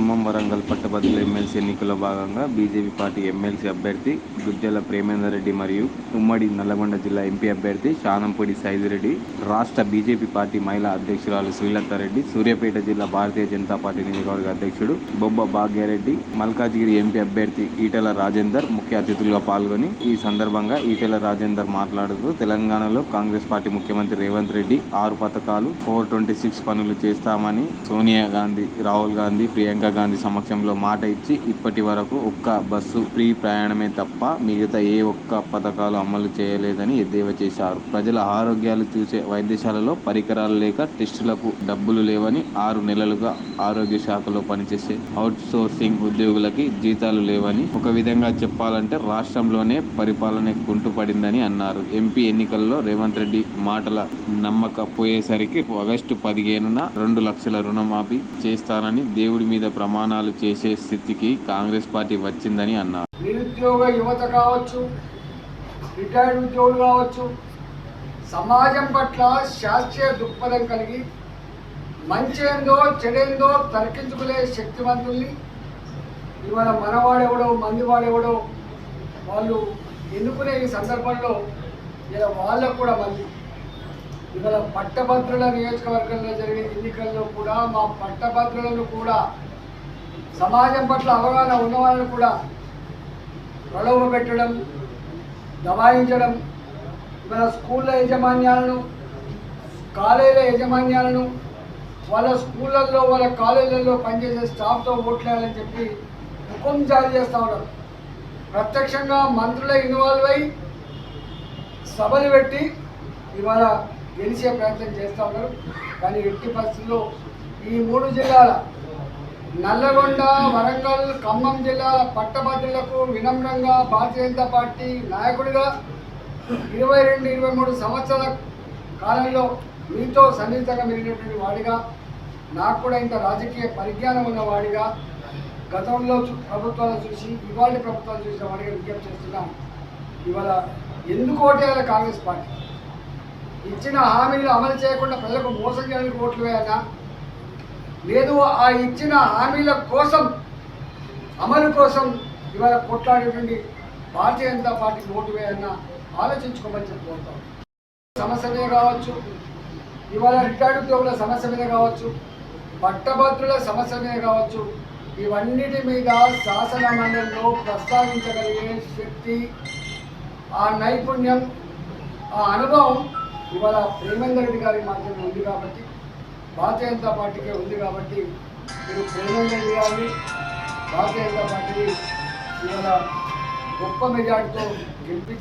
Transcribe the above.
ఖమ్మం వరంగల్ పట్టభద్రుల ఎమ్మెల్సీ ఎన్నికల్లో భాగంగా బీజేపీ పార్టీ ఎమ్మెల్సీ అభ్యర్థి గుజ్జల ప్రేమేందర్ రెడ్డి మరియు ఉమ్మడి నల్లగొండ జిల్లా ఎంపీ అభ్యర్థి శానంపూడి సైదిరెడ్డి, రాష్ట్ర బీజేపీ పార్టీ మహిళా అధ్యక్షురాలు శ్రీలతారెడ్డి, సూర్యాపేట జిల్లా భారతీయ జనతా పార్టీ నియోజకవర్గ అధ్యక్షుడు బొబ్బ భాగ్యారెడ్డి, మల్కాజిగిరి ఎంపీ అభ్యర్థి ఈటెల రాజేందర్ ముఖ్య అతిథులుగా పాల్గొని ఈ సందర్భంగా ఈటెల రాజేందర్ మాట్లాడుతూ తెలంగాణలో కాంగ్రెస్ పార్టీ ముఖ్యమంత్రి రేవంత్ రెడ్డి 6 పథకాలు 426 పనులు చేస్తామని సోనియా గాంధీ, రాహుల్ గాంధీ, ప్రియాంక గాంధీ సమక్షంలో మాట ఇచ్చి ఇప్పటి వరకు ఒక్క బస్సు ఫ్రీ ప్రయాణమే తప్ప మిగతా ఏ ఒక్క పథకాలు అమలు చేయలేదని ఎద్దేవా చేశారు. ప్రజల ఆరోగ్యాలు చూసే వైద్యశాలలో పరికరాలు లేక టెస్టులకు డబ్బులు లేవని, 6 నెలలుగా ఆరోగ్య శాఖలో పనిచేసే అవుట్ సోర్సింగ్ ఉద్యోగులకి జీతాలు లేవని, ఒక విధంగా చెప్పాలంటే రాష్ట్రంలోనే పరిపాలన కుంటుపడిందని అన్నారు. ఎంపీ ఎన్నికల్లో రేవంత్ రెడ్డి మాటల నమ్మకపోయేసరికి ఆగస్టు 15న 2 లక్షల రుణమాఫీ చేస్తానని దేవుడి మీద ప్రమాణాలు చేసే స్థితికి కాంగ్రెస్ పార్టీ వచ్చిందని అన్నారు. నిరుద్యోగ యువత కావచ్చు, రిటైర్డ్ ఉద్యోగులు కావచ్చు, సమాజం పట్ల శాస్త్రీయ దృక్పథం కలిగి మంచేందో చెడేందో తర్కించుకునే శక్తివంతుల్ని ఇవాళ మనవాడెవడో మందివాడెవడో వాళ్ళు ఎన్నుకునే ఈ సందర్భంలో ఇలా వాళ్ళకు కూడా మళ్ళీ ఇవాళ పట్టభద్రుల నియోజకవర్గంలో జరిగే ఎన్నికల్లో కూడా మా పట్టభద్రులను కూడా సమాజం పట్ల అవగాహన ఉన్న వాళ్ళను కూడా ప్రలోభ పెట్టడం, దబాయించడం, ఇవాళ స్కూళ్ళ యాజమాన్యాలను, కాలేజీల యాజమాన్యాలను వాళ్ళ స్కూళ్ళల్లో వాళ్ళ కాలేజీలలో పనిచేసే స్టాఫ్తో ఓట్లేయాలని చెప్పి హుకుం జారీ చేస్తూ ఉన్నారు. ప్రత్యక్షంగా మంత్రుల ఇన్వాల్వ్ అయ్యి సభలు పెట్టి ఇవాళ గెలిచే ప్రయత్నం చేస్తూ ఉన్నారు. కానీ ఎట్టి పరిస్థితుల్లో ఈ 3 జిల్లాల నల్లగొండ, వరంగల్, ఖమ్మం జిల్లాల పట్టభద్రులకు వినమ్రంగా భారతీయ జనతా పార్టీ నాయకుడిగా 22-23 సంవత్సరాల కాలంలో మీతో సన్నిహితంగా మెరిగినటువంటి వాడిగా, నాకు కూడా ఇంత రాజకీయ పరిజ్ఞానం ఉన్న వాడిగా, గతంలో ప్రభుత్వాలు చూసి ఇవాళ ప్రభుత్వాలు చూసిన వాడిగా విజ్ఞప్తి చేస్తున్నాం. ఇవాళ ఎందుకు ఓటేయాలి కాంగ్రెస్ పార్టీ? ఇచ్చిన హామీలు అమలు చేయకుండా ప్రజలకు మోసం చేయడానికి ఓట్లు వేయాలా, లేదు ఆ ఇచ్చిన హామీల కోసం అమలు కోసం ఇవాళ కొట్లాడేటువంటి భారతీయ జనతా పార్టీకి ఓటు వేయాలన్నా ఆలోచించుకోమని చెప్పుకుంటాం. సమస్య మీద కావచ్చు, ఇవాళ రిటైర్డ్ ఉద్యోగుల సమస్య మీద కావచ్చు, పట్టభద్రుల సమస్య మీద కావచ్చు, ఇవన్నిటి మీద శాసన మండలిలో ప్రస్తావించగలిగే శక్తి, ఆ నైపుణ్యం, ఆ అనుభవం ఇవాళ ప్రేమేందర్ రెడ్డి గారి మాత్రమే ఉంది కాబట్టి, భారతీయ జనతా పార్టీకే ఉంది కాబట్టి మీరు ప్రేమేందర్ రెడ్డి గారిని భారతీయ జనతా పార్టీని ఇవాళ గొప్ప మెజార్టీతో గెలిపించి